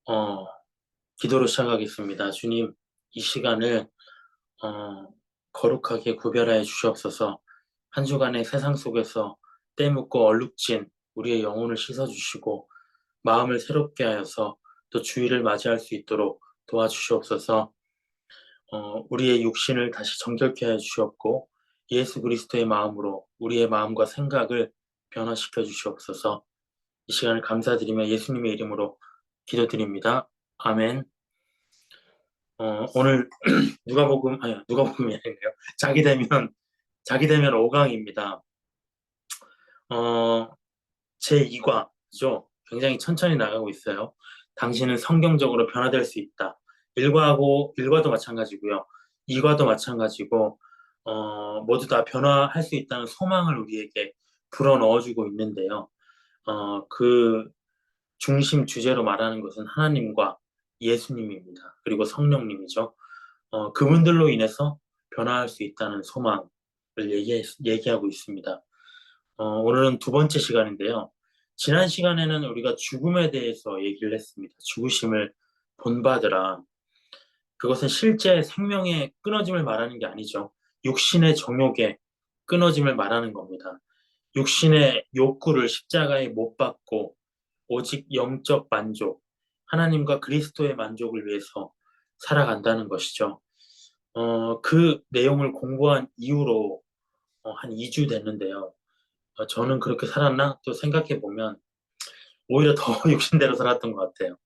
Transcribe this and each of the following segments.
어, 기도로 시작하겠습니다. 주님, 이 시간을 어, 거룩하게 구별하여 주시옵소서. 한 주간의 세상 속에서 때묻고 얼룩진 우리의 영혼을 씻어주시고 마음을 새롭게 하여서 또 주일을 맞이할 수 있도록 도와주시옵소서. 우리의 육신을 다시 정결케 하여 주시옵고 예수 그리스도의 마음으로 우리의 마음과 생각을 변화시켜 주시옵소서. 이 시간을 감사드리며 예수님의 이름으로 기도드립니다. 아멘. 오늘 누가복음이 아니네요. 자기 되면 5강입니다. 어, 제2과죠. 굉장히 천천히 나가고 있어요. 당신은 성경적으로 변화될 수 있다. 1과도 마찬가지고요. 2과도 마찬가지고 모두 다 변화할 수 있다는 소망을 우리에게 불어넣어주고 있는데요. 그 중심 주제로 말하는 것은 하나님과 예수님입니다. 그리고 성령님이죠. 그분들로 인해서 변화할 수 있다는 소망을 얘기하고 있습니다. 오늘은 두 번째 시간인데요. 지난 시간에는 우리가 죽음에 대해서 얘기를 했습니다. 죽으심을 본받으라. 그것은 실제 생명의 끊어짐을 말하는 게 아니죠. 육신의 정욕의 끊어짐을 말하는 겁니다. 육신의 욕구를 십자가에 못 박고 오직 영적 만족, 하나님과 그리스도의 만족을 위해서 살아간다는 것이죠. 그 내용을 공부한 이후로 한 2주 됐는데요. 저는 그렇게 살았나? 또 생각해 보면 오히려 더 육신대로 살았던 것 같아요.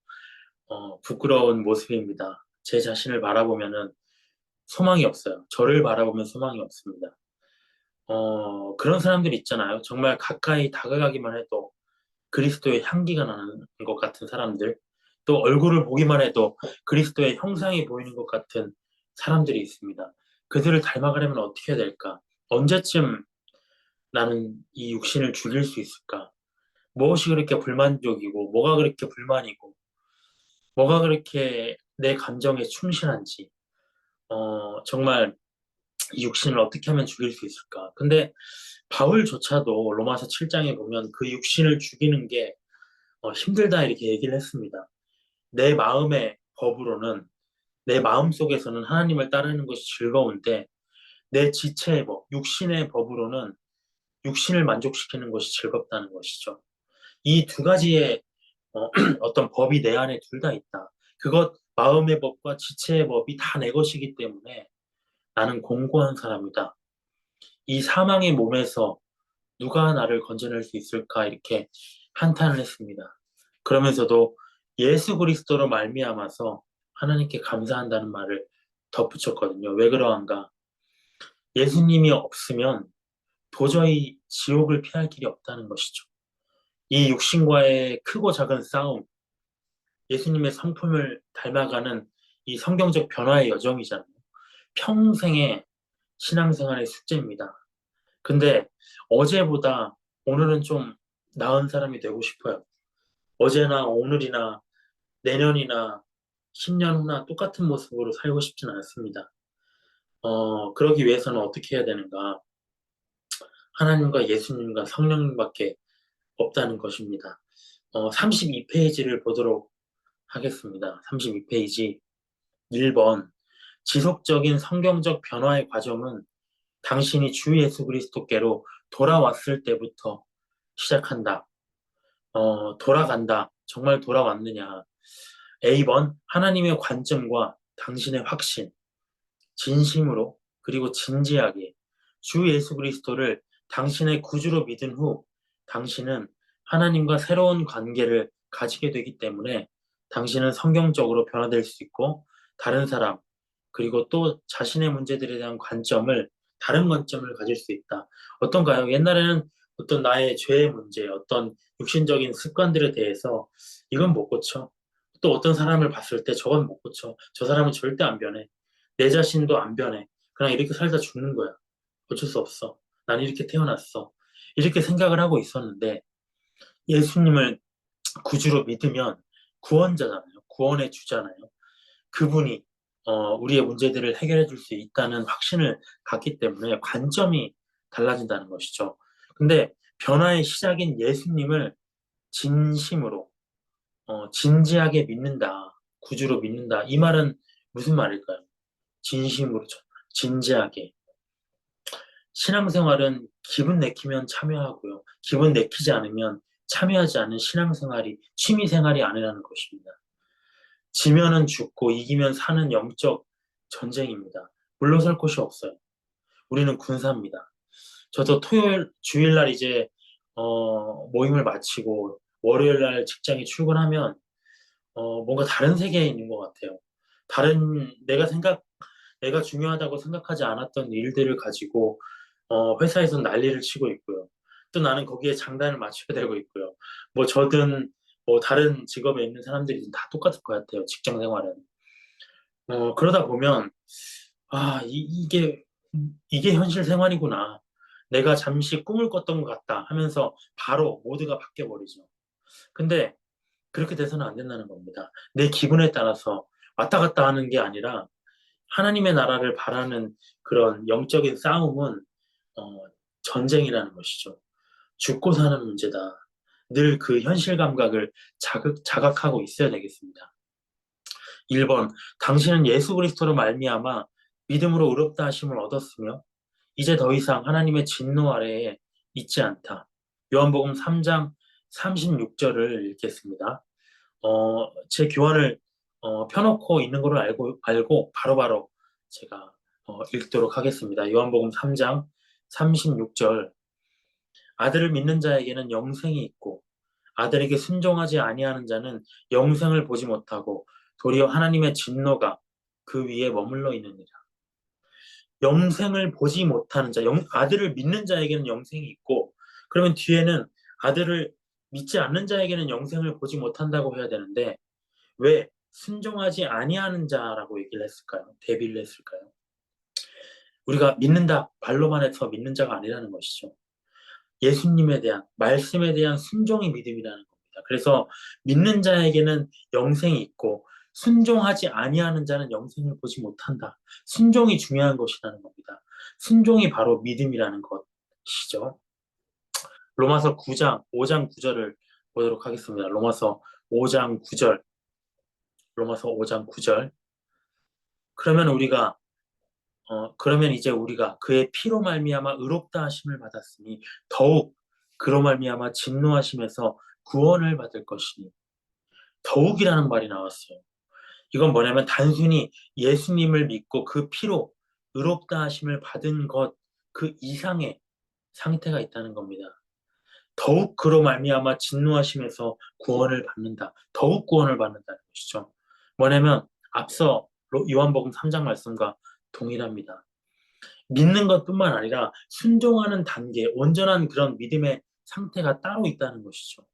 부끄러운 모습입니다. 제 자신을 바라보면은 소망이 없어요. 저를 바라보면 소망이 없습니다. 그런 사람들 있잖아요. 정말 가까이 다가가기만 해도 그리스도의 향기가 나는 것 같은 사람들, 또 얼굴을 보기만 해도 그리스도의 형상이 보이는 것 같은 사람들이 있습니다. 그들을 닮아가려면 어떻게 해야 될까? 언제쯤 나는 이 육신을 죽일 수 있을까? 무엇이 그렇게 불만족이고, 뭐가 그렇게 불만이고, 뭐가 그렇게 내 감정에 충실한지, 정말 이 육신을 어떻게 하면 죽일 수 있을까? 근데 바울조차도 로마서 7장에 보면 그 육신을 죽이는 게 힘들다 이렇게 얘기를 했습니다. 내 마음의 법으로는, 내 마음 속에서는 하나님을 따르는 것이 즐거운데, 내 지체의 법, 육신의 법으로는 육신을 만족시키는 것이 즐겁다는 것이죠. 이 두 가지의 어떤 법이 내 안에 둘 다 있다. 그것, 마음의 법과 지체의 법이 다 내 것이기 때문에 나는 공고한 사람이다. 이 사망의 몸에서 누가 나를 건져낼 수 있을까 이렇게 한탄을 했습니다. 그러면서도 예수 그리스도로 말미암아서 하나님께 감사한다는 말을 덧붙였거든요. 왜 그러한가? 예수님이 없으면 도저히 지옥을 피할 길이 없다는 것이죠. 이 육신과의 크고 작은 싸움, 예수님의 성품을 닮아가는 이 성경적 변화의 여정이잖아요. 평생의 신앙생활의 숙제입니다. 근데 어제보다 오늘은 좀 나은 사람이 되고 싶어요. 어제나 오늘이나 내년이나 10년 후나 똑같은 모습으로 살고 싶지는 않습니다. 그러기 위해서는 어떻게 해야 되는가? 하나님과 예수님과 성령님밖에 없다는 것입니다. 32페이지를 보도록 하겠습니다. 32페이지 1번. 지속적인 성경적 변화의 과정은 당신이 주 예수 그리스도께로 돌아왔을 때부터 시작한다. 돌아간다. 정말 돌아왔느냐. A번. 하나님의 관점과 당신의 확신, 진심으로 그리고 진지하게 주 예수 그리스도를 당신의 구주로 믿은 후 당신은 하나님과 새로운 관계를 가지게 되기 때문에 당신은 성경적으로 변화될 수 있고 다른 사람 그리고 또 자신의 문제들에 대한 다른 관점을 가질 수 있다. 어떤가요? 옛날에는 어떤 나의 죄의 문제, 어떤 육신적인 습관들에 대해서 이건 못 고쳐. 또 어떤 사람을 봤을 때 저건 못 고쳐. 저 사람은 절대 안 변해. 내 자신도 안 변해. 그냥 이렇게 살다 죽는 거야. 어쩔 수 없어. 난 이렇게 태어났어. 이렇게 생각을 하고 있었는데 예수님을 구주로 믿으면 구원자잖아요. 구원의 주잖아요. 그분이 우리의 문제들을 해결해 줄 수 있다는 확신을 갖기 때문에 관점이 달라진다는 것이죠. 근데 변화의 시작인 예수님을 진심으로 진지하게 믿는다. 구주로 믿는다. 이 말은 무슨 말일까요? 진심으로, 진지하게. 신앙생활은 기분 내키면 참여하고요. 기분 내키지 않으면 참여하지 않는 신앙생활이 취미생활이 아니라는 것입니다. 지면은 죽고 이기면 사는 영적 전쟁입니다. 물러설 곳이 없어요. 우리는 군사입니다. 저도 토요일, 주일날 이제 모임을 마치고 월요일날 직장에 출근하면 뭔가 다른 세계에 있는 것 같아요. 다른 내가 중요하다고 생각하지 않았던 일들을 가지고 회사에서 난리를 치고 있고요. 또 나는 거기에 장단을 맞춰야 되고 있고요. 뭐 저든 뭐 다른 직업에 있는 사람들이 다 똑같을 것 같아요. 직장 생활은. 그러다 보면 이게 현실 생활이구나. 내가 잠시 꿈을 꿨던 것 같다 하면서 바로 모두가 바뀌어 버리죠. 근데 그렇게 돼서는 안 된다는 겁니다. 내 기분에 따라서 왔다 갔다 하는 게 아니라 하나님의 나라를 바라는 그런 영적인 싸움은 어, 전쟁이라는 것이죠. 죽고 사는 문제다. 늘 그 현실 감각을 자각하고 있어야 되겠습니다. 1번, 당신은 예수 그리스도로 말미암아 믿음으로 의롭다 하심을 얻었으며 이제 더 이상 하나님의 진노 아래에 있지 않다. 요한복음 3장 36절을 읽겠습니다. 제 교환을 펴놓고 있는 걸로 알고 바로바로 제가 읽도록 하겠습니다. 요한복음 3장 36절. 아들을 믿는 자에게는 영생이 있고 아들에게 순종하지 아니하는 자는 영생을 보지 못하고 도리어 하나님의 진노가 그 위에 머물러 있느니라. 영생을 보지 못하는 자, 아들을 믿는 자에게는 영생이 있고, 그러면 뒤에는 아들을 믿지 않는 자에게는 영생을 보지 못한다고 해야 되는데, 왜 순종하지 아니하는 자라고 얘기를 했을까요? 대비를 했을까요? 우리가 믿는다, 발로만 해서 믿는 자가 아니라는 것이죠. 예수님에 대한, 말씀에 대한 순종이 믿음이라는 겁니다. 그래서 믿는 자에게는 영생이 있고, 순종하지 아니하는 자는 영생을 보지 못한다. 순종이 중요한 것이라는 겁니다. 순종이 바로 믿음이라는 것이죠. 로마서 9장, 5장 9절을 보도록 하겠습니다. 로마서 5장 9절, 로마서 5장 9절. 그러면 그러면 이제 우리가 그의 피로 말미암아 의롭다 하심을 받았으니 더욱 그로 말미암아 진노하심에서 구원을 받을 것이니 더욱이라는 말이 나왔어요. 이건 뭐냐면 단순히 예수님을 믿고 그 피로 의롭다 하심을 받은 것 그 이상의 상태가 있다는 겁니다. 더욱 그로 말미암아 진노하심에서 구원을 받는다. 더욱 구원을 받는다는 것이죠. 뭐냐면 앞서 요한복음 3장 말씀과 동일합니다. 믿는 것뿐만 아니라 순종하는 단계, 온전한 그런 믿음의 상태가 따로 있다는 것이죠.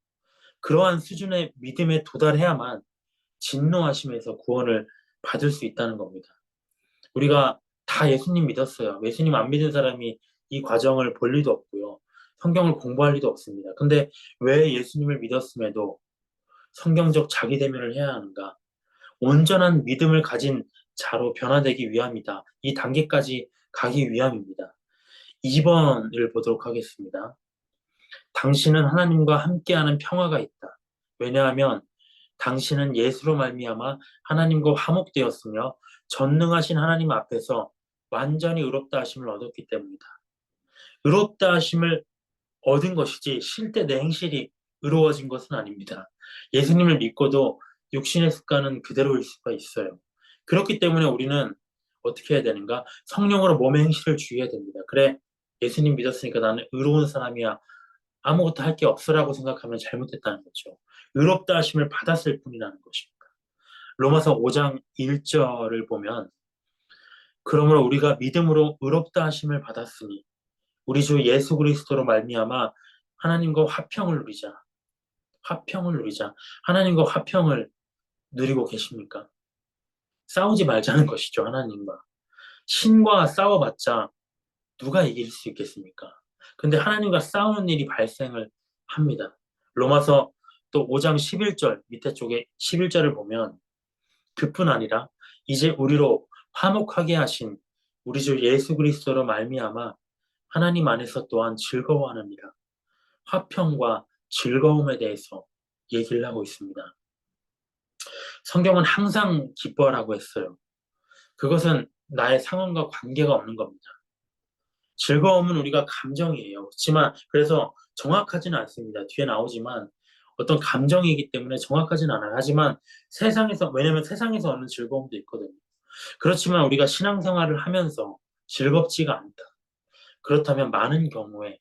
그러한 수준의 믿음에 도달해야만 진노하심에서 구원을 받을 수 있다는 겁니다. 우리가 다 예수님 믿었어요. 예수님 안 믿은 사람이 이 과정을 볼 리도 없고요. 성경을 공부할 리도 없습니다. 근데 왜 예수님을 믿었음에도 성경적 자기 대면을 해야 하는가? 온전한 믿음을 가진 자로 변화되기 위함이다. 이 단계까지 가기 위함입니다. 2번을 보도록 하겠습니다. 당신은 하나님과 함께하는 평화가 있다. 왜냐하면 당신은 예수로 말미암아 하나님과 화목되었으며 전능하신 하나님 앞에서 완전히 의롭다 하심을 얻었기 때문이다. 의롭다 하심을 얻은 것이지 실제 내 행실이 의로워진 것은 아닙니다. 예수님을 믿고도 육신의 습관은 그대로일 수가 있어요. 그렇기 때문에 우리는 어떻게 해야 되는가? 성령으로 몸의 행실을 주의해야 됩니다. 그래, 예수님 믿었으니까 나는 의로운 사람이야. 아무것도 할 게 없으라고 생각하면 잘못됐다는 거죠. 의롭다 하심을 받았을 뿐이라는 것입니다. 로마서 5장 1절을 보면 그러므로 우리가 믿음으로 의롭다 하심을 받았으니 우리 주 예수 그리스도로 말미암아 하나님과 화평을 누리자. 화평을 누리자. 하나님과 화평을 누리고 계십니까? 싸우지 말자는 것이죠, 하나님과. 신과 싸워봤자 누가 이길 수 있겠습니까? 근데 하나님과 싸우는 일이 발생을 합니다. 로마서 또 5장 11절 밑에 쪽에 11절을 보면 그뿐 아니라 이제 우리로 화목하게 하신 우리 주 예수 그리스도로 말미암아 하나님 안에서 또한 즐거워하느니라. 화평과 즐거움에 대해서 얘기를 하고 있습니다. 성경은 항상 기뻐하라고 했어요. 그것은 나의 상황과 관계가 없는 겁니다. 즐거움은 우리가 감정이에요. 그렇지만 그래서 정확하지는 않습니다. 뒤에 나오지만 어떤 감정이기 때문에 정확하지는 않아요. 하지만 왜냐면 세상에서 얻는 즐거움도 있거든요. 그렇지만 우리가 신앙생활을 하면서 즐겁지가 않다. 그렇다면 많은 경우에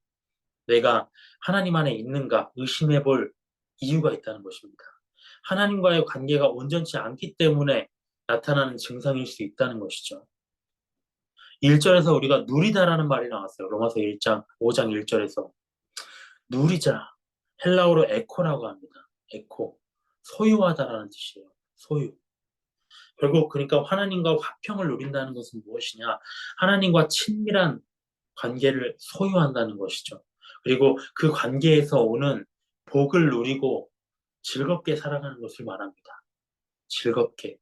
내가 하나님 안에 있는가 의심해 볼 이유가 있다는 것입니다. 하나님과의 관계가 온전치 않기 때문에 나타나는 증상일 수 있다는 것이죠. 1절에서 우리가 누리다라는 말이 나왔어요. 로마서 1장, 5장 1절에서. 누리자. 헬라어로 에코라고 합니다. 에코. 소유하다라는 뜻이에요. 소유. 결국 그러니까 하나님과 화평을 누린다는 것은 무엇이냐? 하나님과 친밀한 관계를 소유한다는 것이죠. 그리고 그 관계에서 오는 복을 누리고 즐겁게 살아가는 것을 말합니다. 즐겁게.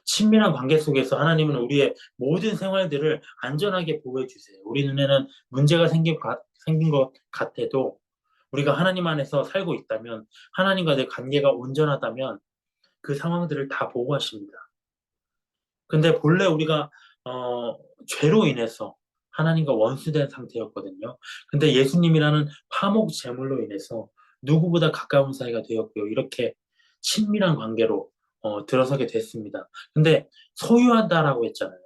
친밀한 관계 속에서 하나님은 우리의 모든 생활들을 안전하게 보호해 주세요. 우리 눈에는 문제가 생긴 것 같아도 우리가 하나님 안에서 살고 있다면 하나님과 내 관계가 온전하다면 그 상황들을 다 보호하십니다. 근데 본래 우리가 죄로 인해서 하나님과 원수된 상태였거든요. 근데 예수님이라는 화목 제물로 인해서 누구보다 가까운 사이가 되었고요. 이렇게 친밀한 관계로 들어서게 됐습니다. 근데 소유한다라고 했잖아요.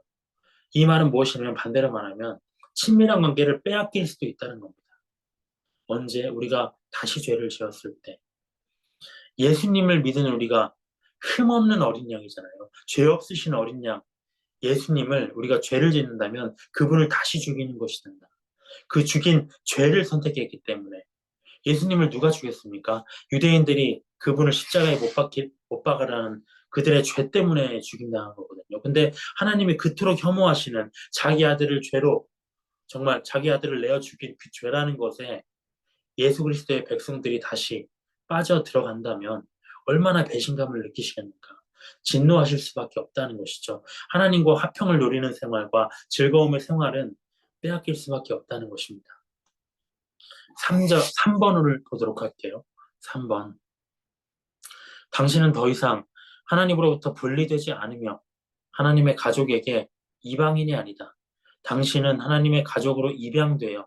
이 말은 무엇이냐면 반대로 말하면 친밀한 관계를 빼앗길 수도 있다는 겁니다. 언제 우리가 다시 죄를 지었을 때 예수님을 믿은 우리가 흠없는 어린 양이잖아요. 죄 없으신 어린 양 예수님을 우리가 죄를 짓는다면 그분을 다시 죽이는 것이 된다. 그 죽인 죄를 선택했기 때문에 예수님을 누가 죽였습니까? 유대인들이 그분을 십자가에 못 박으라는 그들의 죄 때문에 죽임당한 거거든요. 근데 하나님이 그토록 혐오하시는 자기 아들을 죄로 정말 자기 아들을 내어 죽인 그 죄라는 것에 예수 그리스도의 백성들이 다시 빠져 들어간다면 얼마나 배신감을 느끼시겠습니까? 진노하실 수밖에 없다는 것이죠. 하나님과 화평을 누리는 생활과 즐거움의 생활은 빼앗길 수밖에 없다는 것입니다. 3번을 보도록 할게요. 3번. 당신은 더 이상 하나님으로부터 분리되지 않으며 하나님의 가족에게 이방인이 아니다. 당신은 하나님의 가족으로 입양되어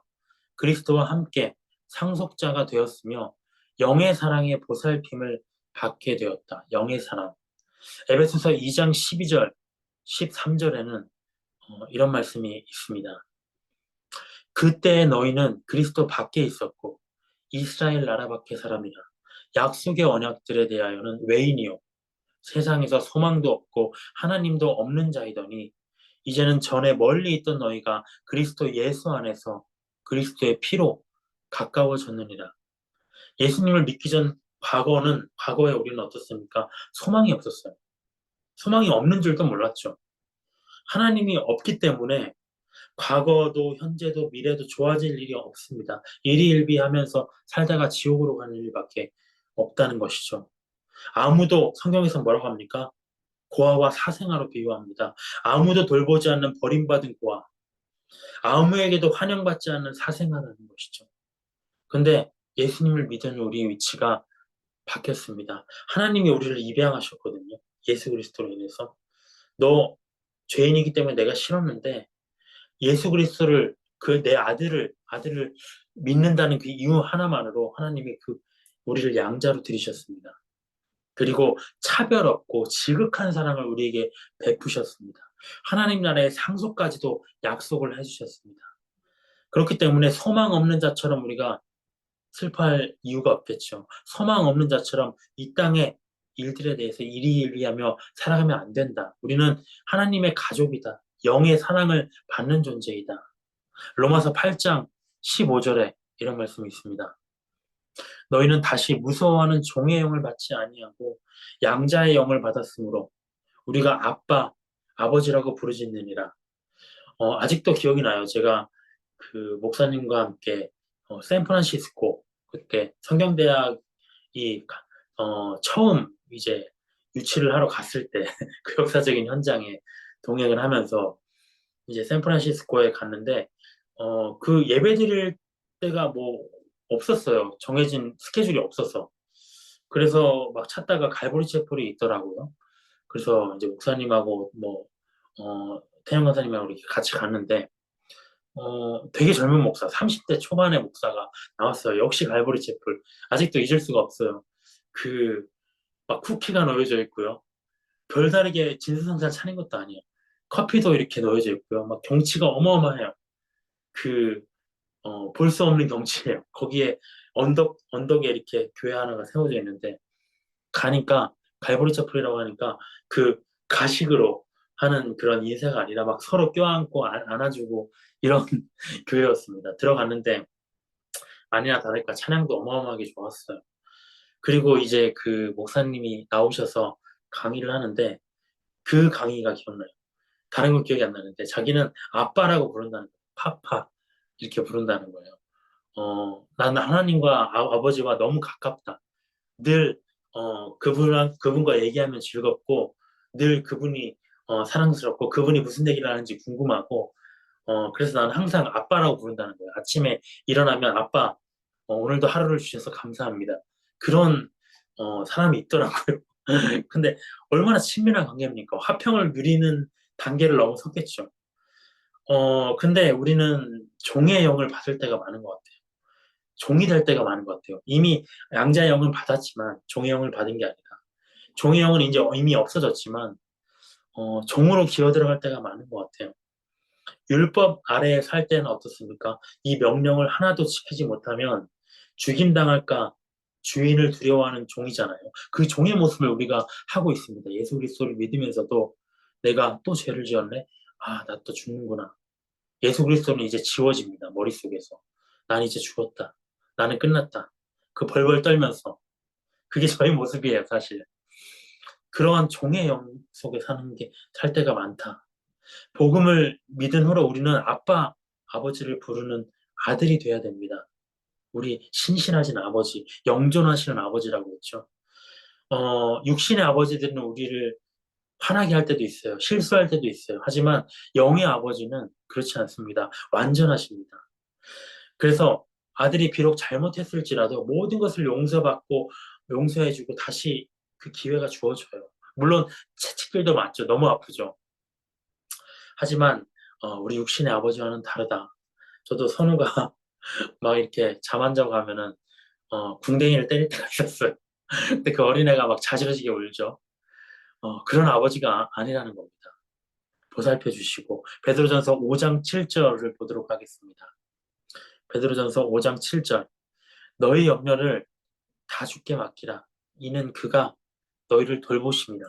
그리스도와 함께 상속자가 되었으며 영의 사랑의 보살핌을 받게 되었다. 영의 사랑. 에베소서 2장 12절, 13절에는 이런 말씀이 있습니다. 그때 너희는 그리스도 밖에 있었고 이스라엘 나라 밖의 사람이라. 약속의 언약들에 대하여는 외인이요 세상에서 소망도 없고 하나님도 없는 자이더니 이제는 전에 멀리 있던 너희가 그리스도 예수 안에서 그리스도의 피로 가까워졌느니라. 예수님을 믿기 전 과거에 우리는 어떻습니까? 소망이 없었어요. 소망이 없는 줄도 몰랐죠. 하나님이 없기 때문에 과거도 현재도 미래도 좋아질 일이 없습니다. 일희일비하면서 살다가 지옥으로 가는 일밖에 없다는 것이죠. 아무도 성경에서 뭐라고 합니까? 고아와 사생아로 비유합니다. 아무도 돌보지 않는 버림받은 고아, 아무에게도 환영받지 않는 사생아라는 것이죠. 근데 예수님을 믿은 우리 위치가 바뀌었습니다. 하나님이 우리를 입양하셨거든요. 예수 그리스도로 인해서. 너 죄인이기 때문에 내가 싫었는데 예수 그리스도를 내 아들을 믿는다는 그 이유 하나만으로 하나님이 우리를 양자로 들이셨습니다. 그리고 차별 없고 지극한 사랑을 우리에게 베푸셨습니다. 하나님 나라의 상속까지도 약속을 해주셨습니다. 그렇기 때문에 소망 없는 자처럼 우리가 슬퍼할 이유가 없겠죠. 소망 없는 자처럼 이 땅의 일들에 대해서 일희일비하며 살아가면 안 된다. 우리는 하나님의 가족이다. 영의 사랑을 받는 존재이다. 로마서 8장 15절에 이런 말씀이 있습니다. 너희는 다시 무서워하는 종의 영을 받지 아니하고 양자의 영을 받았으므로 우리가 아빠, 아버지라고 부르짖느니라. 아직도 기억이 나요. 제가 그 목사님과 함께 샌프란시스코 그때 성경대학이 처음 이제 유치를 하러 갔을 때 그 역사적인 현장에 동행을 하면서 이제 샌프란시스코에 갔는데 그 예배 드릴 때가 뭐 없었어요. 정해진 스케줄이 없어서. 그래서 막 찾다가 갈보리 채플이 있더라고요. 그래서 이제 목사님하고 태영 강사님하고 이렇게 같이 갔는데, 되게 젊은 목사, 30대 초반의 목사가 나왔어요. 역시 갈보리 채플. 아직도 잊을 수가 없어요. 그, 막 쿠키가 놓여져 있고요. 별다르게 진수성찬 차린 것도 아니에요. 커피도 이렇게 놓여져 있고요. 막 경치가 어마어마해요. 그, 볼 수 없는 경치예요. 거기에 언덕에 이렇게 교회 하나가 세워져 있는데, 가니까, 갈보리 채플이라고 하니까, 그, 가식으로 하는 그런 인사가 아니라 막 서로 껴안고 안아주고, 이런 교회였습니다. 들어갔는데, 아니나 다를까 찬양도 어마어마하게 좋았어요. 그리고 이제 그 목사님이 나오셔서 강의를 하는데, 그 강의가 기억나요. 다른 건 기억이 안 나는데 자기는 아빠라고 부른다는 거예요. 파파 이렇게 부른다는 거예요. 나는 하나님과 아버지와 너무 가깝다. 늘 그분과 얘기하면 즐겁고 늘 그분이 사랑스럽고 그분이 무슨 얘기를 하는지 궁금하고 그래서 나는 항상 아빠라고 부른다는 거예요. 아침에 일어나면 아빠 오늘도 하루를 주셔서 감사합니다. 그런 사람이 있더라고요. 근데 얼마나 친밀한 관계입니까? 화평을 누리는 단계를 넘어섰겠죠. 근데 우리는 종의 영을 받을 때가 많은 것 같아요. 종이 될 때가 많은 것 같아요. 이미 양자의 영은 받았지만 종의 영을 받은 게 아니라 종의 영은 이제 이미 없어졌지만 종으로 기어 들어갈 때가 많은 것 같아요. 율법 아래에 살 때는 어떻습니까? 이 명령을 하나도 지키지 못하면 죽임당할까 주인을 두려워하는 종이잖아요. 그 종의 모습을 우리가 하고 있습니다. 예수 그리스도를 믿으면서도 내가 또 죄를 지었네? 아, 나 또 죽는구나. 예수 그리스도는 이제 지워집니다. 머릿속에서. 난 이제 죽었다. 나는 끝났다. 그 벌벌 떨면서. 그게 저의 모습이에요, 사실. 그러한 종의 영 속에 살 때가 많다. 복음을 믿은 후로 우리는 아빠, 아버지를 부르는 아들이 돼야 됩니다. 우리 신실하신 아버지, 영존하시는 아버지라고 했죠. 육신의 아버지들은 우리를 화나게 할 때도 있어요. 실수할 때도 있어요. 하지만 영의 아버지는 그렇지 않습니다. 완전하십니다. 그래서 아들이 비록 잘못했을지라도 모든 것을 용서받고 용서해주고 다시 그 기회가 주어져요. 물론 채찍질도 맞죠. 너무 아프죠. 하지만 우리 육신의 아버지와는 다르다. 저도 선우가 막 이렇게 잠 안 자고 가면은 궁뎅이를 때릴 때가 있었어요. 근데 그 어린애가 막 자지러지게 울죠. 그런 아버지가 아니라는 겁니다. 보살펴 주시고 베드로전서 5장 7절을 보도록 하겠습니다. 베드로전서 5장 7절 너희 염려를 다 주께 맡기라. 이는 그가 너희를 돌보십니다.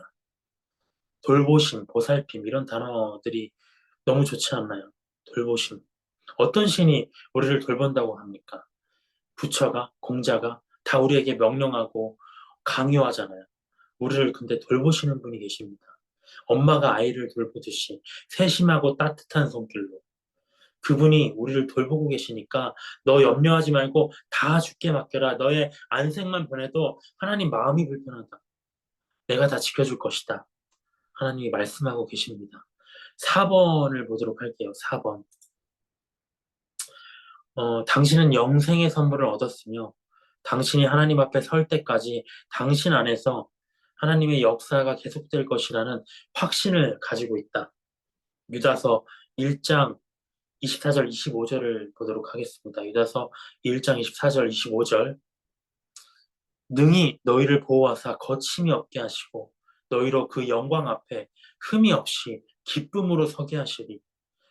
돌보심, 보살핌 이런 단어들이 너무 좋지 않나요? 돌보심. 어떤 신이 우리를 돌본다고 합니까? 부처가, 공자가 다 우리에게 명령하고 강요하잖아요. 우리를 근데 돌보시는 분이 계십니다. 엄마가 아이를 돌보듯이 세심하고 따뜻한 손길로 그분이 우리를 돌보고 계시니까 너 염려하지 말고 다 주께 맡겨라. 너의 안색만 변해도 하나님 마음이 불편하다. 내가 다 지켜줄 것이다. 하나님이 말씀하고 계십니다. 4번을 보도록 할게요. 4번. 당신은 영생의 선물을 얻었으며 당신이 하나님 앞에 설 때까지 당신 안에서 하나님의 역사가 계속될 것이라는 확신을 가지고 있다. 유다서 1장 24절, 25절을 보도록 하겠습니다. 유다서 1장 24절, 25절. 능히 너희를 보호하사 거침이 없게 하시고 너희로 그 영광 앞에 흠이 없이 기쁨으로 서게 하시리.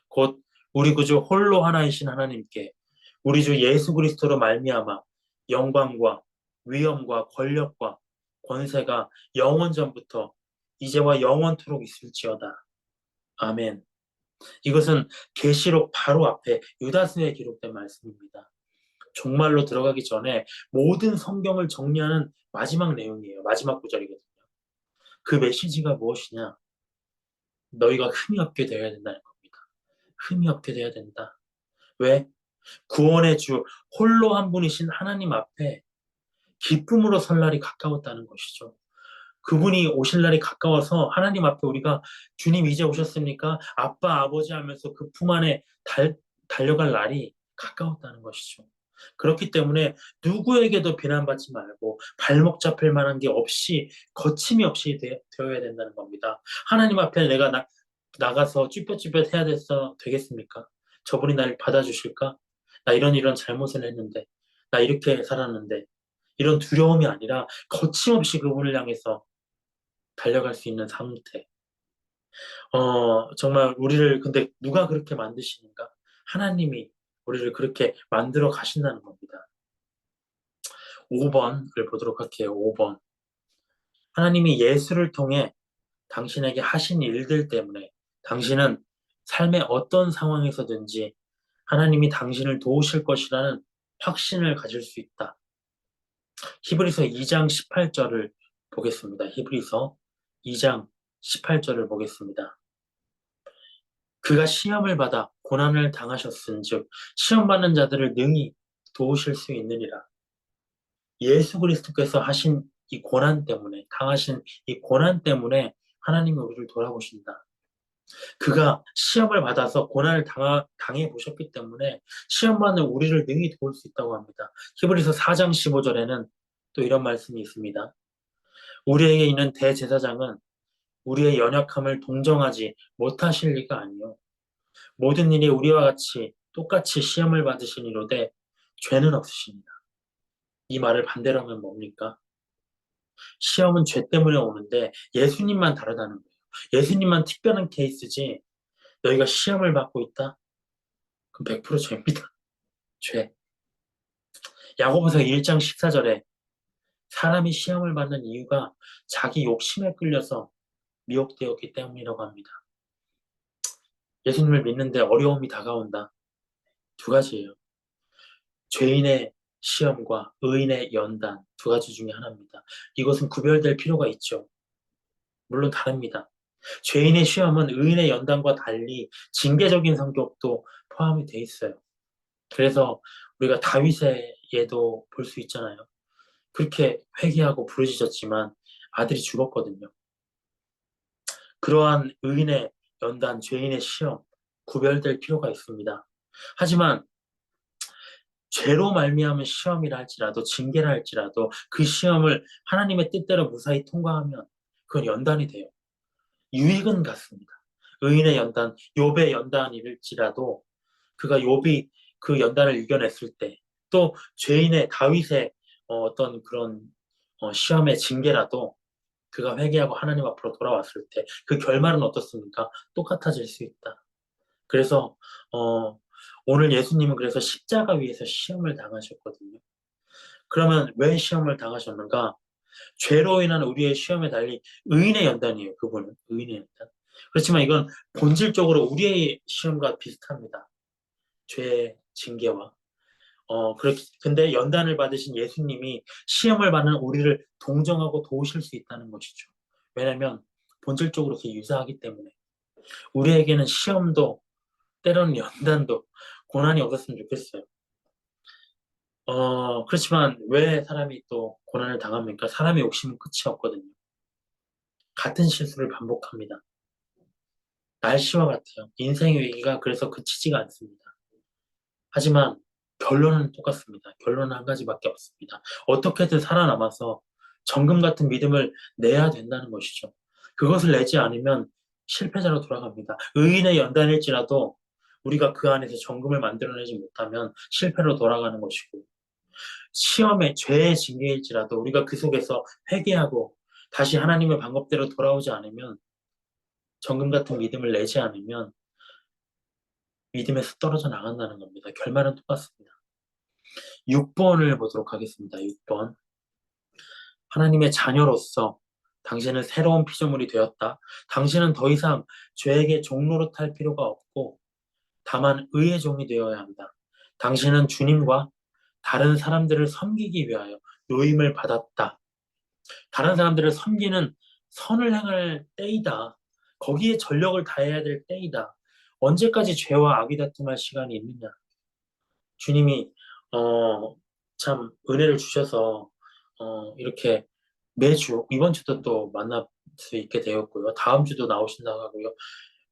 곧 우리 구주 홀로 하나이신 하나님께 우리 주 예수 그리스도로 말미암아 영광과 위엄과 권력과 권세가 영원 전부터 이제와 영원토록 있을지어다. 아멘. 이것은 계시록 바로 앞에 유다서에 기록된 말씀입니다. 종말로 들어가기 전에 모든 성경을 정리하는 마지막 내용이에요. 마지막 구절이거든요. 그 메시지가 무엇이냐? 너희가 흠이 없게 되어야 된다는 겁니다. 흠이 없게 되어야 된다. 왜? 구원의 주 홀로 한 분이신 하나님 앞에 기쁨으로 설 날이 가까웠다는 것이죠. 그분이 오실 날이 가까워서 하나님 앞에 우리가 주님 이제 오셨습니까? 아빠 아버지 하면서 그 품 안에 달려갈 날이 가까웠다는 것이죠. 그렇기 때문에 누구에게도 비난받지 말고 발목 잡힐 만한 게 없이 거침이 없이 되어야 된다는 겁니다. 하나님 앞에 내가 나가서 쭈뼛쭈뼛 해야 되겠습니까? 저분이 나를 받아주실까? 나 이런 잘못을 했는데, 나 이렇게 살았는데, 이런 두려움이 아니라 거침없이 그분을 향해서 달려갈 수 있는 상태. 정말 우리를 근데 누가 그렇게 만드시는가? 하나님이 우리를 그렇게 만들어 가신다는 겁니다. 5번을 보도록 할게요. 5번. 하나님이 예수를 통해 당신에게 하신 일들 때문에 당신은 삶의 어떤 상황에서든지 하나님이 당신을 도우실 것이라는 확신을 가질 수 있다. 히브리서 2장 18절을 보겠습니다. 히브리서 2장 18절을 보겠습니다. 그가 시험을 받아 고난을 당하셨은즉 시험 받는 자들을 능히 도우실 수 있느니라. 예수 그리스도께서 하신 이 고난 때문에 당하신 이 고난 때문에 하나님이 우리를 돌아보신다. 그가 시험을 받아서 고난을 당해 보셨기 때문에 시험 받는 우리를 능히 도울 수 있다고 합니다. 히브리서 4장 15절에는 또 이런 말씀이 있습니다. 우리에게 있는 대제사장은 우리의 연약함을 동정하지 못하실 리가 아니요 모든 일이 우리와 같이 똑같이 시험을 받으시니로되 죄는 없으십니다. 이 말을 반대로 하면 뭡니까? 시험은 죄 때문에 오는데 예수님만 다르다는 거예요. 예수님만 특별한 케이스지 너희가 시험을 받고 있다? 그럼 100% 죄입니다. 죄. 야고보서 1장 14절에 사람이 시험을 받는 이유가 자기 욕심에 끌려서 미혹되었기 때문이라고 합니다. 예수님을 믿는데 어려움이 다가온다. 두 가지예요. 죄인의 시험과 의인의 연단 두 가지 중에 하나입니다. 이것은 구별될 필요가 있죠. 물론 다릅니다. 죄인의 시험은 의인의 연단과 달리 징계적인 성격도 포함이 돼 있어요. 그래서 우리가 다윗에도 볼 수 있잖아요. 그렇게 회개하고 부르짖었지만 아들이 죽었거든요. 그러한 의인의 연단, 죄인의 시험 구별될 필요가 있습니다. 하지만 죄로 말미암은 시험이라 할지라도 징계라 할지라도 그 시험을 하나님의 뜻대로 무사히 통과하면 그건 연단이 돼요. 유익은 같습니다. 의인의 연단, 욥의 연단일지라도 그가 욥이 그 연단을 이겨냈을 때 또 죄인의 다윗의 어떤 그런 시험의 징계라도 그가 회개하고 하나님 앞으로 돌아왔을 때 그 결말은 어떻습니까? 똑같아질 수 있다. 그래서 어, 오늘 예수님은 그래서 십자가 위에서 시험을 당하셨거든요. 그러면 왜 시험을 당하셨는가? 죄로 인한 우리의 시험에 달리 의인의 연단이에요. 그분은 의인의 연단. 그렇지만 이건 본질적으로 우리의 시험과 비슷합니다. 죄의 징계와 근데 연단을 받으신 예수님이 시험을 받는 우리를 동정하고 도우실 수 있다는 것이죠. 왜냐하면 본질적으로 그게 유사하기 때문에 우리에게는 시험도 때로는 연단도 고난이 없었으면 좋겠어요. 그렇지만 왜 사람이 또 고난을 당합니까? 사람의 욕심은 끝이 없거든요. 같은 실수를 반복합니다. 날씨와 같아요. 인생의 위기가 그래서 그치지가 않습니다. 하지만 결론은 똑같습니다. 결론은 한 가지밖에 없습니다. 어떻게든 살아남아서 정금 같은 믿음을 내야 된다는 것이죠. 그것을 내지 않으면 실패자로 돌아갑니다. 의인의 연단일지라도 우리가 그 안에서 정금을 만들어내지 못하면 실패로 돌아가는 것이고 시험의 죄의 징계일지라도 우리가 그 속에서 회개하고 다시 하나님의 방법대로 돌아오지 않으면 정금 같은 믿음을 내지 않으면 믿음에서 떨어져 나간다는 겁니다. 결말은 똑같습니다. 6번을 보도록 하겠습니다. 6번. 하나님의 자녀로서 당신은 새로운 피조물이 되었다. 당신은 더 이상 죄에게 종노릇할 필요가 없고 다만 의의 종이 되어야 한다. 당신은 주님과 다른 사람들을 섬기기 위하여 노임을 받았다. 다른 사람들을 섬기는 선을 행할 때이다. 거기에 전력을 다해야 될 때이다. 언제까지 죄와 악이 다툼할 시간이 있느냐? 주님이 어, 참 은혜를 주셔서 이렇게 매주 이번 주도 또 만날 수 있게 되었고요. 다음 주도 나오신다고 하고요.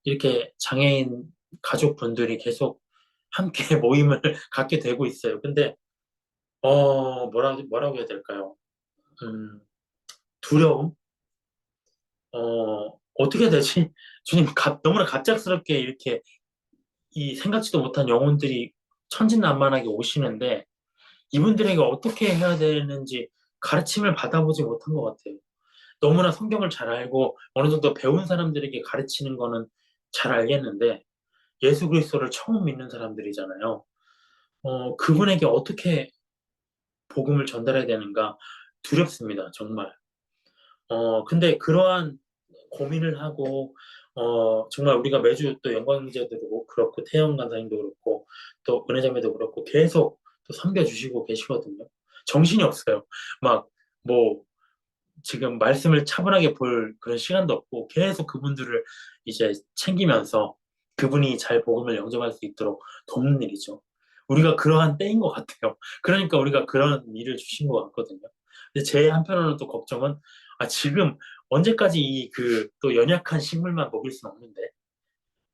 이렇게 장애인 가족분들이 계속 함께 모임을 갖게 되고 있어요. 근데 뭐라고 해야 될까요? 음, 두려움? 어떻게 해야 되지? 주님, 너무나 갑작스럽게 이렇게 이 생각지도 못한 영혼들이 천진난만하게 오시는데 이분들에게 어떻게 해야 되는지 가르침을 받아보지 못한 것 같아요. 너무나 성경을 잘 알고 어느 정도 배운 사람들에게 가르치는 거는 잘 알겠는데 예수 그리스도를 처음 믿는 사람들이잖아요. 그분에게 어떻게 복음을 전달해야 되는가 두렵습니다, 정말. 근데 그러한 고민을 하고, 정말 우리가 매주 또 영광제도 그렇고, 태영 간사님도 그렇고, 또 은혜자매도 그렇고, 계속 또 섬겨주시고 계시거든요. 정신이 없어요. 막, 뭐, 지금 말씀을 차분하게 볼 그런 시간도 없고, 계속 그분들을 이제 챙기면서 그분이 잘 복음을 영접할 수 있도록 돕는 일이죠. 우리가 그러한 때인 것 같아요. 그러니까 우리가 그런 일을 주신 것 같거든요. 근데 제 한편으로는 또 걱정은, 지금 언제까지 이 또 연약한 식물만 먹일 수는 없는데,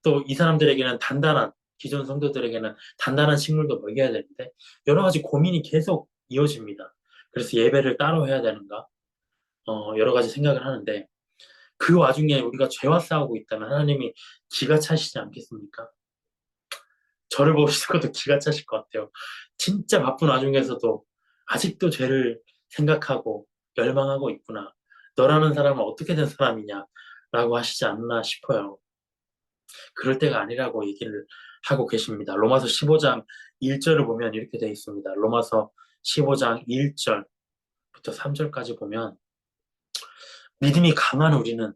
또 이 사람들에게는 기존 성도들에게는 단단한 식물도 먹여야 되는데, 여러 가지 고민이 계속 이어집니다. 그래서 예배를 따로 해야 되는가? 여러 가지 생각을 하는데, 그 와중에 우리가 죄와 싸우고 있다면 하나님이 기가 차시지 않겠습니까? 저를 보시고도 기가 차실 것 같아요. 진짜 바쁜 와중에서도 아직도 죄를 생각하고 열망하고 있구나. 너라는 사람은 어떻게 된 사람이냐? 라고 하시지 않나 싶어요. 그럴 때가 아니라고 얘기를 하고 계십니다. 로마서 15장 1절을 보면 이렇게 되어 있습니다. 로마서 15장 1절부터 3절까지 보면 믿음이 강한 우리는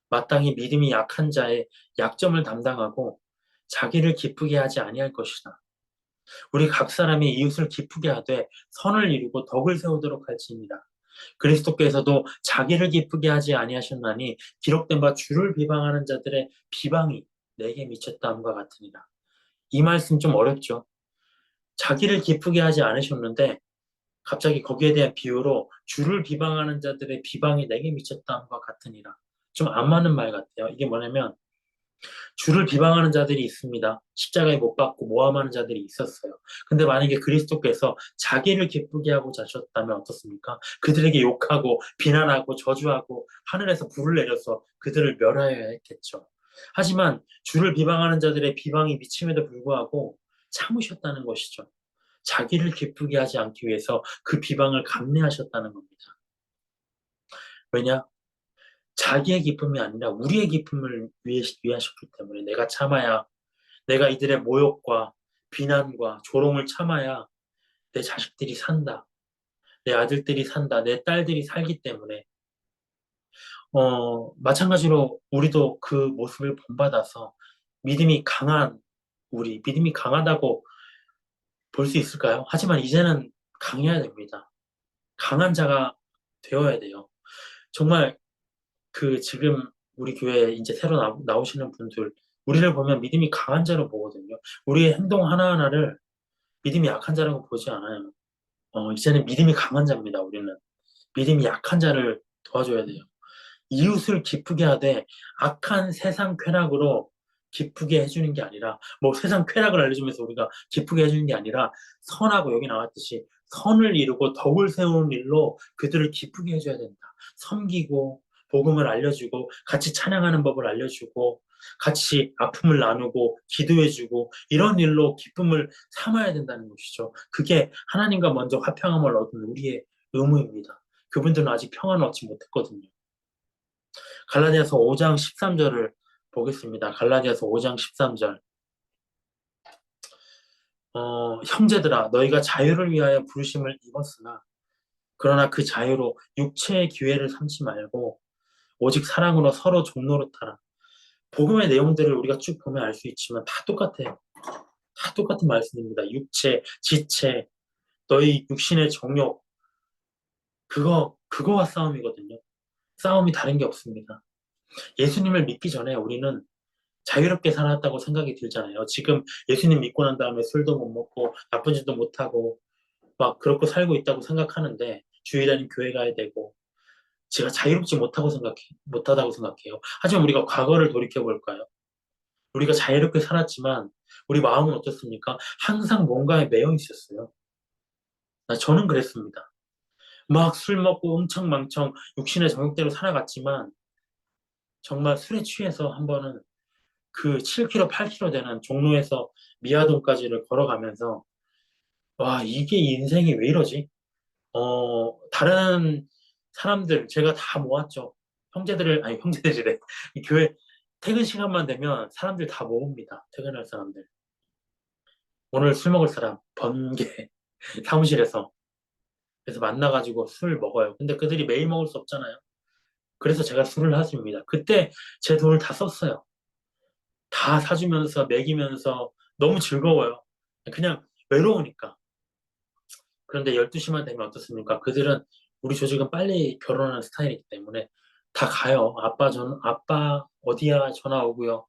마땅히 믿음이 약한 자의 약점을 담당하고 자기를 기쁘게 하지 아니할 것이다. 우리 각 사람이 이웃을 기쁘게 하되 선을 이루고 덕을 세우도록 할지니라. 그리스도께서도 자기를 기쁘게 하지 아니하셨나니 기록된 바 주를 비방하는 자들의 비방이 내게 미쳤다함과 같으니라. 이 말씀 좀 어렵죠. 자기를 기쁘게 하지 않으셨는데 갑자기 거기에 대한 비유로 주를 비방하는 자들의 비방이 내게 미쳤다함과 같으니라. 좀 안 맞는 말 같아요. 이게 뭐냐면 주를 비방하는 자들이 있습니다. 십자가에 못 박고 모함하는 자들이 있었어요. 근데 만약에 그리스도께서 자기를 기쁘게 하고 자셨다면 어떻습니까? 그들에게 욕하고 비난하고 저주하고 하늘에서 불을 내려서 그들을 멸하여야 했겠죠. 하지만 주를 비방하는 자들의 비방이 미침에도 불구하고 참으셨다는 것이죠. 자기를 기쁘게 하지 않기 위해서 그 비방을 감내하셨다는 겁니다. 왜냐? 자기의 기쁨이 아니라 우리의 기쁨을 위하셨기 때문에 내가 참아야 내가 이들의 모욕과 비난과 조롱을 참아야 내 자식들이 산다. 내 아들들이 산다. 내 딸들이 살기 때문에 마찬가지로 우리도 그 모습을 본받아서 믿음이 강한 믿음이 강하다고 볼 수 있을까요? 하지만 이제는 강해야 됩니다. 강한 자가 되어야 돼요. 정말 지금 우리 교회에 이제 새로 나오시는 분들 우리를 보면 믿음이 강한 자로 보거든요. 우리의 행동 하나하나를 믿음이 약한 자라고 보지 않아요. 이제는 믿음이 강한 자입니다, 우리는. 믿음이 약한 자를 도와줘야 돼요. 이웃을 기쁘게 하되 악한 세상 쾌락으로 기쁘게 해주는 게 아니라, 뭐 세상 쾌락을 알려주면서 우리가 기쁘게 해주는 게 아니라, 선하고 여기 나왔듯이 선을 이루고 덕을 세우는 일로 그들을 기쁘게 해줘야 된다. 섬기고, 복음을 알려주고, 같이 찬양하는 법을 알려주고, 같이 아픔을 나누고, 기도해주고, 이런 일로 기쁨을 삼아야 된다는 것이죠. 그게 하나님과 먼저 화평함을 얻은 우리의 의무입니다. 그분들은 아직 평안을 얻지 못했거든요. 갈라디아서 5장 13절을 보겠습니다. 갈라디아서 5장 13절. 형제들아, 너희가 자유를 위하여 부르심을 입었으나, 그러나 그 자유로 육체의 기회를 삼지 말고, 오직 사랑으로 서로 종노릇하라. 복음의 내용들을 우리가 쭉 보면 알 수 있지만, 다 똑같아요. 다 똑같은 말씀입니다. 육체, 지체, 너희 육신의 정욕, 그거와 싸움이거든요. 싸움이 다른 게 없습니다. 예수님을 믿기 전에 우리는 자유롭게 살았다고 생각이 들잖아요. 지금 예수님 믿고 난 다음에 술도 못 먹고 나쁜 짓도 못 하고 막 그렇게 살고 있다고 생각하는데 주일에는 교회 가야 되고 제가 자유롭지 못하다고 생각해요. 하지만 우리가 과거를 돌이켜 볼까요? 우리가 자유롭게 살았지만 우리 마음은 어떻습니까? 항상 뭔가에 매여 있었어요. 저는 그랬습니다. 막 술 먹고 흥청망청 육신의 정욕대로 살아갔지만 정말 술에 취해서 한 번은 그 7km, 8km 되는 종로에서 미아동까지를 걸어가면서 와, 이게 인생이 왜 이러지? 다른 사람들 제가 다 모았죠. 아니 형제들이래. 이 교회 퇴근 시간만 되면 사람들 다 모읍니다. 퇴근할 사람들. 오늘 술 먹을 사람 번개 사무실에서 그래서 만나가지고 술 먹어요. 근데 그들이 매일 먹을 수 없잖아요. 그래서 제가 술을 사줍니다. 그때 제 돈을 다 썼어요. 다 사주면서 먹이면서 너무 즐거워요. 그냥 외로우니까. 그런데 12시만 되면 어떻습니까? 그들은 우리 조직은 빨리 결혼하는 스타일이기 때문에 다 가요. 아빠 어디야? 전화 오고요.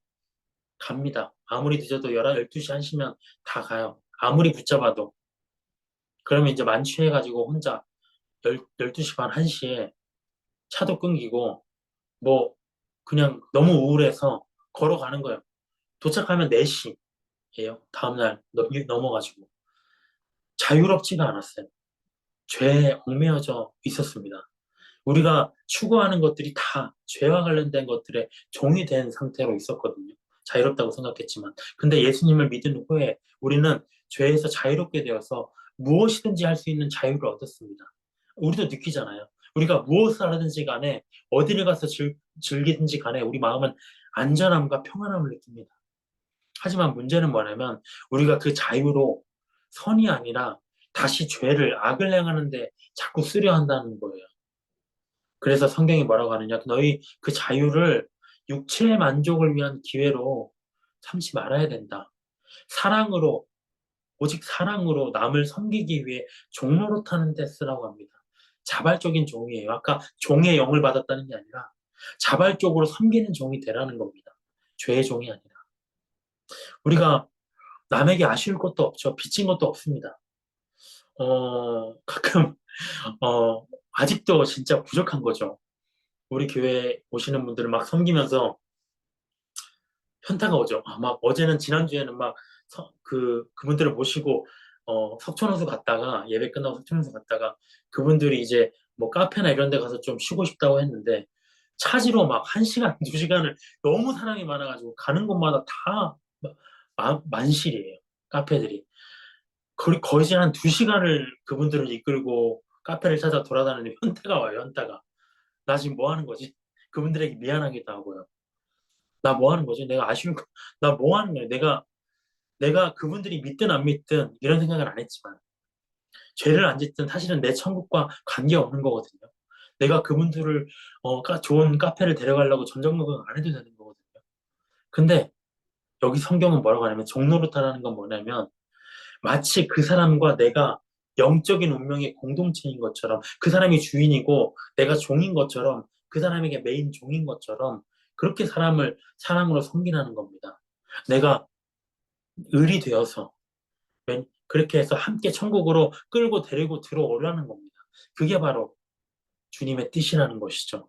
갑니다. 아무리 늦어도 12시, 1시면 다 가요. 아무리 붙잡아도. 그러면 이제 만취해가지고 혼자 12시 반, 1시에 차도 끊기고 뭐 그냥 너무 우울해서 걸어가는 거예요. 도착하면 4시예요. 다음날 넘어가지고. 자유롭지가 않았어요. 죄에 얽매여져 있었습니다. 우리가 추구하는 것들이 다 죄와 관련된 것들에 종이 된 상태로 있었거든요. 자유롭다고 생각했지만. 근데 예수님을 믿은 후에 우리는 죄에서 자유롭게 되어서 무엇이든지 할 수 있는 자유를 얻었습니다. 우리도 느끼잖아요. 우리가 무엇을 하든지 간에 어디를 가서 즐기든지 간에 우리 마음은 안전함과 평안함을 느낍니다. 하지만 문제는 뭐냐면 우리가 그 자유로 선이 아니라 다시 악을 행하는데 자꾸 쓰려 한다는 거예요. 그래서 성경이 뭐라고 하느냐? 너희 그 자유를 육체의 만족을 위한 기회로 삼지 말아야 된다. 사랑으로, 오직 사랑으로 남을 섬기기 위해 종로릇하는 데 쓰라고 합니다. 자발적인 종이에요. 아까 종의 영을 받았다는 게 아니라 자발적으로 섬기는 종이 되라는 겁니다. 죄의 종이 아니라. 우리가 남에게 아쉬울 것도 없죠. 빚진 것도 없습니다. 가끔, 어, 아직도 진짜 부족한 거죠. 우리 교회 오시는 분들을 막 섬기면서 현타가 오죠. 막 어제는 지난주에는 막 그분들을 모시고 석촌호수 갔다가 예배 끝나고 석촌호수 갔다가 그분들이 이제 뭐 카페나 이런 데 가서 좀 쉬고 싶다고 했는데 차지로 막 1시간, 2시간을 너무 사람이 많아가지고 가는 곳마다 다 만실이에요. 카페들이. 거의 한 2시간을 그분들을 이끌고 카페를 찾아 돌아다니는 현타가 와요, 현타가. 나 지금 뭐 하는 거지? 그분들에게 미안하기도 하고요. 나 뭐 하는 거지? 나 뭐 하는 거야? 내가 그분들이 믿든 안 믿든 이런 생각을 안 했지만, 죄를 안 짓든 사실은 내 천국과 관계없는 거거든요. 내가 그분들을, 좋은 카페를 데려가려고 전전긍긍 안 해도 되는 거거든요. 근데 여기 성경은 뭐라고 하냐면, 종노릇하라는 건 뭐냐면, 마치 그 사람과 내가 영적인 운명의 공동체인 것처럼, 그 사람이 주인이고 내가 종인 것처럼, 그 사람에게 메인 종인 것처럼, 그렇게 사람을 사랑으로 섬기라는 겁니다. 내가 을이 되어서 그렇게 해서 함께 천국으로 끌고 데리고 들어오라는 겁니다. 그게 바로 주님의 뜻이라는 것이죠.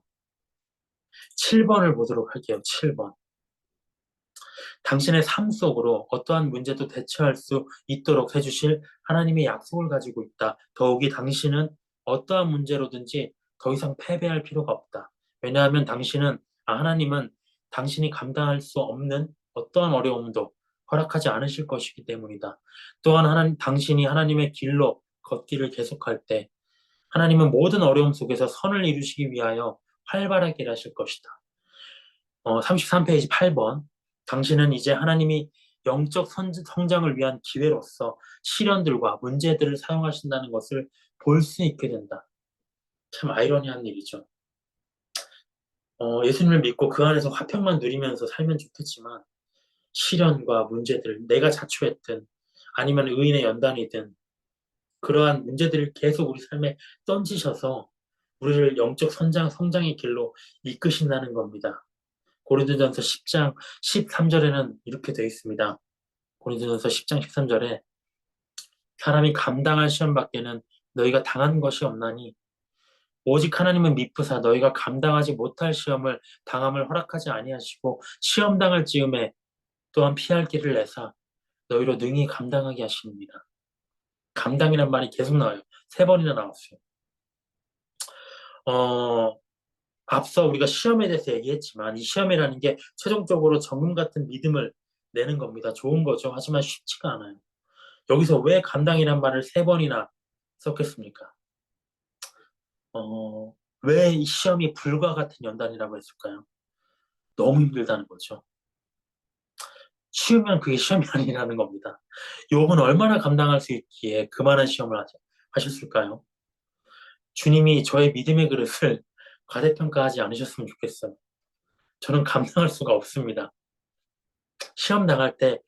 7번을 보도록 할게요. 7번. 당신의 삶 속으로 어떠한 문제도 대처할 수 있도록 해주실 하나님의 약속을 가지고 있다. 더욱이 당신은 어떠한 문제로든지 더 이상 패배할 필요가 없다. 왜냐하면 하나님은 당신이 감당할 수 없는 어떠한 어려움도 허락하지 않으실 것이기 때문이다. 또한 당신이 하나님의 길로 걷기를 계속할 때 하나님은 모든 어려움 속에서 선을 이루시기 위하여 활발하게 일하실 것이다. 33페이지 8번. 당신은 이제 하나님이 영적 성장을 위한 기회로서 시련들과 문제들을 사용하신다는 것을 볼 수 있게 된다. 참 아이러니한 일이죠. 예수님을 믿고 그 안에서 화평만 누리면서 살면 좋겠지만 시련과 문제들, 내가 자초했든 아니면 의인의 연단이든 그러한 문제들을 계속 우리 삶에 던지셔서 우리를 영적 성장의 길로 이끄신다는 겁니다. 고린도전서 10장 13절에는 이렇게 되어 있습니다. 고린도전서 10장 13절에 사람이 감당할 시험 밖에는 너희가 당한 것이 없나니 오직 하나님은 미쁘사 너희가 감당하지 못할 시험을 당함을 허락하지 아니하시고 시험 당할 즈음에 또한 피할 길을 내사 너희로 능히 감당하게 하십니다. 감당이란 말이 계속 나와요. 3번이나 나왔어요. 어, 앞서 우리가 시험에 대해서 얘기했지만 이 시험이라는 게 최종적으로 정금 같은 믿음을 내는 겁니다. 좋은 거죠. 하지만 쉽지가 않아요. 여기서 왜 감당이란 말을 3번이나 썼겠습니까? 왜 이 시험이 불과 같은 연단이라고 했을까요? 너무 힘들다는 거죠. 쉬우면 그게 시험이 아니라는 겁니다. 욥은 얼마나 감당할 수 있기에 그만한 시험을 하셨을까요? 주님이 저의 믿음의 그릇을 과대평가하지 않으셨으면 좋겠어요. 저는 감당할 수가 없습니다. 시험 당할 때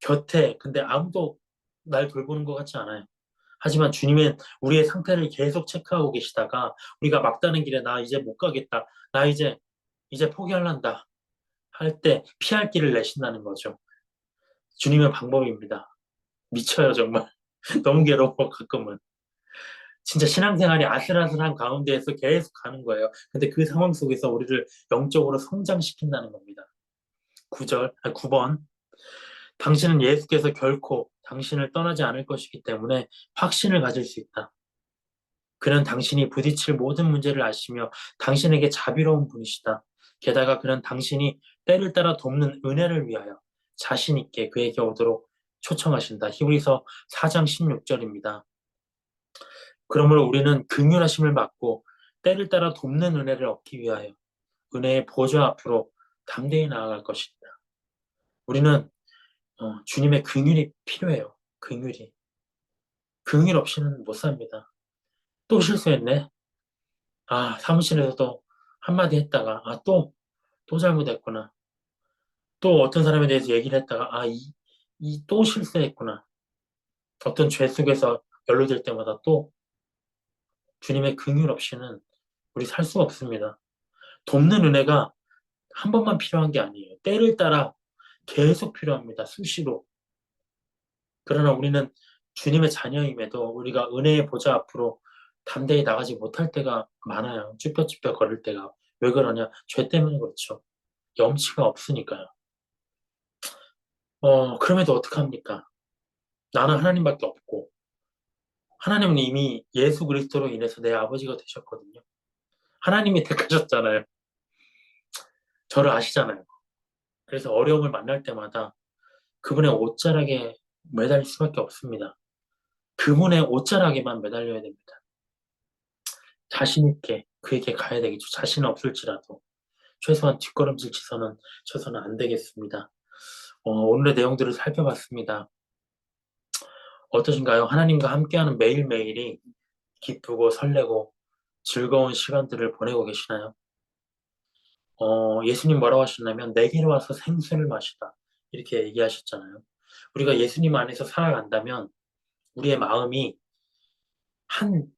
곁에 근데 아무도 날 돌보는 것 같지 않아요. 하지만 주님은 우리의 상태를 계속 체크하고 계시다가 우리가 막다른 길에 나 이제 못 가겠다. 나 이제 포기할란다. 할 때 피할 길을 내신다는 거죠. 주님의 방법입니다. 미쳐요, 정말. 너무 괴로워, 가끔은. 진짜 신앙생활이 아슬아슬한 가운데에서 계속 가는 거예요. 근데 그 상황 속에서 우리를 영적으로 성장시킨다는 겁니다. 9번. 당신은 예수께서 결코 당신을 떠나지 않을 것이기 때문에 확신을 가질 수 있다. 그는 당신이 부딪힐 모든 문제를 아시며 당신에게 자비로운 분이시다. 게다가 그는 당신이 때를 따라 돕는 은혜를 위하여 자신 있게 그에게 오도록 초청하신다. 히브리서 4장 16절입니다. 그러므로 우리는 긍휼하심을 받고 때를 따라 돕는 은혜를 얻기 위하여 은혜의 보좌 앞으로 담대히 나아갈 것입니다. 우리는 주님의 긍휼이 필요해요. 긍휼이. 긍휼 없이는 못 삽니다. 또 실수했네. 사무실에서도 한마디 했다가 또 잘못했구나. 또 어떤 사람에 대해서 얘기를 했다가 이 또 실수했구나. 어떤 죄 속에서 연루될 때마다 또 주님의 긍휼 없이는 우리 살 수가 없습니다. 돕는 은혜가 한 번만 필요한 게 아니에요. 때를 따라 계속 필요합니다. 수시로. 그러나 우리는 주님의 자녀임에도 우리가 은혜의 보좌 앞으로 담대히 나가지 못할 때가 많아요. 쭈뼛쭈뼛 걸을 때가. 왜 그러냐? 죄 때문에 그렇죠. 염치가 없으니까요. 그럼에도 어떡합니까? 나는 하나님밖에 없고, 하나님은 이미 예수 그리스도로 인해서 내 아버지가 되셨거든요. 하나님이 택하셨잖아요. 저를 아시잖아요. 그래서 어려움을 만날 때마다 그분의 옷자락에 매달릴 수밖에 없습니다. 그분의 옷자락에만 매달려야 됩니다. 자신 있게 그에게 가야 되겠죠. 자신 없을지라도. 최소한 뒷걸음질 쳐서는 안 되겠습니다. 오늘의 내용들을 살펴봤습니다. 어떠신가요? 하나님과 함께하는 매일매일이 기쁘고 설레고 즐거운 시간들을 보내고 계시나요? 예수님 뭐라고 하셨냐면 내게로 와서 생수를 마시다 이렇게 얘기하셨잖아요. 우리가 예수님 안에서 살아간다면 우리의 마음이 한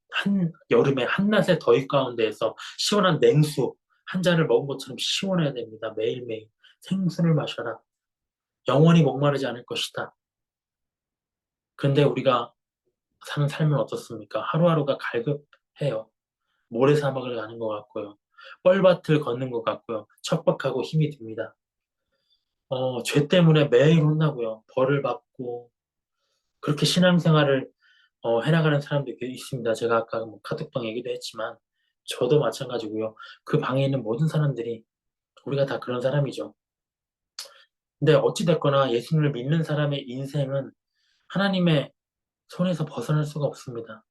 여름에 한낮의 더위 가운데에서 시원한 냉수 한 잔을 먹은 것처럼 시원해야 됩니다. 매일매일 생수를 마셔라. 영원히 목마르지 않을 것이다. 근데 우리가 사는 삶은 어떻습니까? 하루하루가 갈급해요. 모래사막을 가는 것 같고요. 뻘밭을 걷는 것 같고요. 척박하고 힘이 듭니다. 죄 때문에 매일 혼나고요. 벌을 받고 그렇게 신앙생활을 해나가는 사람도 있습니다. 제가 아까 뭐 카톡방 얘기도 했지만 저도 마찬가지고요. 그 방에 있는 모든 사람들이 우리가 다 그런 사람이죠. 근데 어찌됐거나 예수님을 믿는 사람의 인생은 하나님의 손에서 벗어날 수가 없습니다.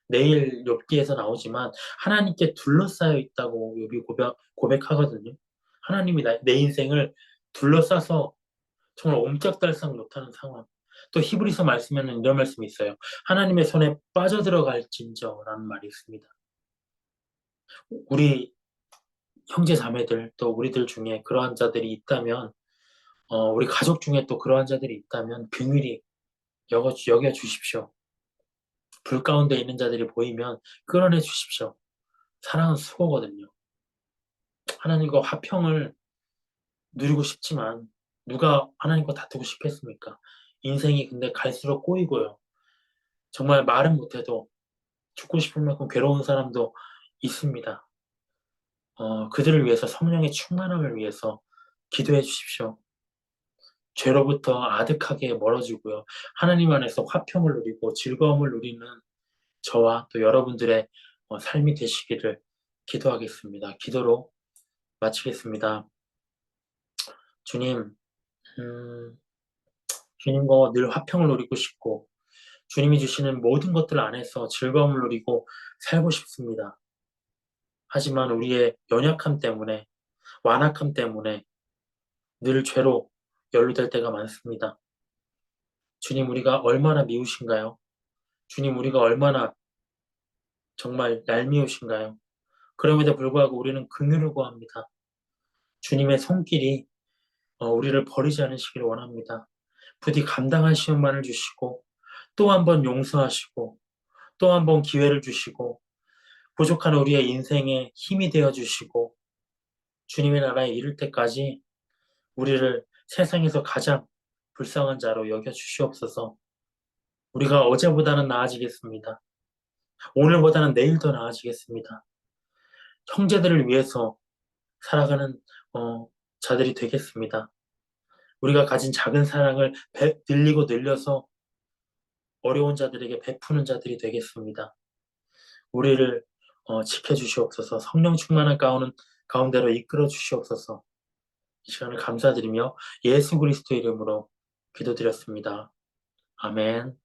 내일 욥기에서 나오지만 하나님께 둘러싸여 있다고 욥이 고백하거든요. 하나님이 내 인생을 둘러싸서 정말 옴짝달싹 못하는 상황. 또 히브리서 말씀에는 이런 말씀이 있어요. 하나님의 손에 빠져들어갈진저라는 말이 있습니다. 우리 형제 자매들 또 우리들 중에 그러한 자들이 있다면 우리 가족 중에 또 그러한 자들이 있다면 긍휼히 여겨 주십시오. 불 가운데 있는 자들이 보이면 끌어내 주십시오. 사랑은 수고거든요. 하나님과 화평을 누리고 싶지만 누가 하나님과 다투고 싶겠습니까? 인생이 근데 갈수록 꼬이고요. 정말 말은 못해도 죽고 싶을 만큼 괴로운 사람도 있습니다. 그들을 위해서 성령의 충만함을 위해서 기도해 주십시오. 죄로부터 아득하게 멀어지고요. 하나님 안에서 화평을 누리고 즐거움을 누리는 저와 또 여러분들의 삶이 되시기를 기도하겠습니다. 기도로 마치겠습니다. 주님, 음, 주님과 늘 화평을 누리고 싶고 주님이 주시는 모든 것들 안에서 즐거움을 누리고 살고 싶습니다. 하지만 우리의 연약함 때문에, 완악함 때문에 늘 죄로 연루될 때가 많습니다. 주님, 우리가 얼마나 미우신가요? 주님, 우리가 얼마나 정말 얄미우신가요? 그럼에도 불구하고 우리는 긍휼을 구합니다. 주님의 손길이 우리를 버리지 않으시기를 원합니다. 부디 감당할 시험만을 주시고 또 한 번 용서하시고 또 한 번 기회를 주시고 부족한 우리의 인생에 힘이 되어 주시고 주님의 나라에 이를 때까지 우리를 세상에서 가장 불쌍한 자로 여겨 주시옵소서. 우리가 어제보다는 나아지겠습니다. 오늘보다는 내일 더 나아지겠습니다. 형제들을 위해서 살아가는 자들이 되겠습니다. 우리가 가진 작은 사랑을 늘리고 늘려서 어려운 자들에게 베푸는 자들이 되겠습니다. 우리를 지켜주시옵소서. 성령 충만한 가운데로 이끌어 주시옵소서. 이 시간을 감사드리며 예수 그리스도 이름으로 기도드렸습니다. 아멘.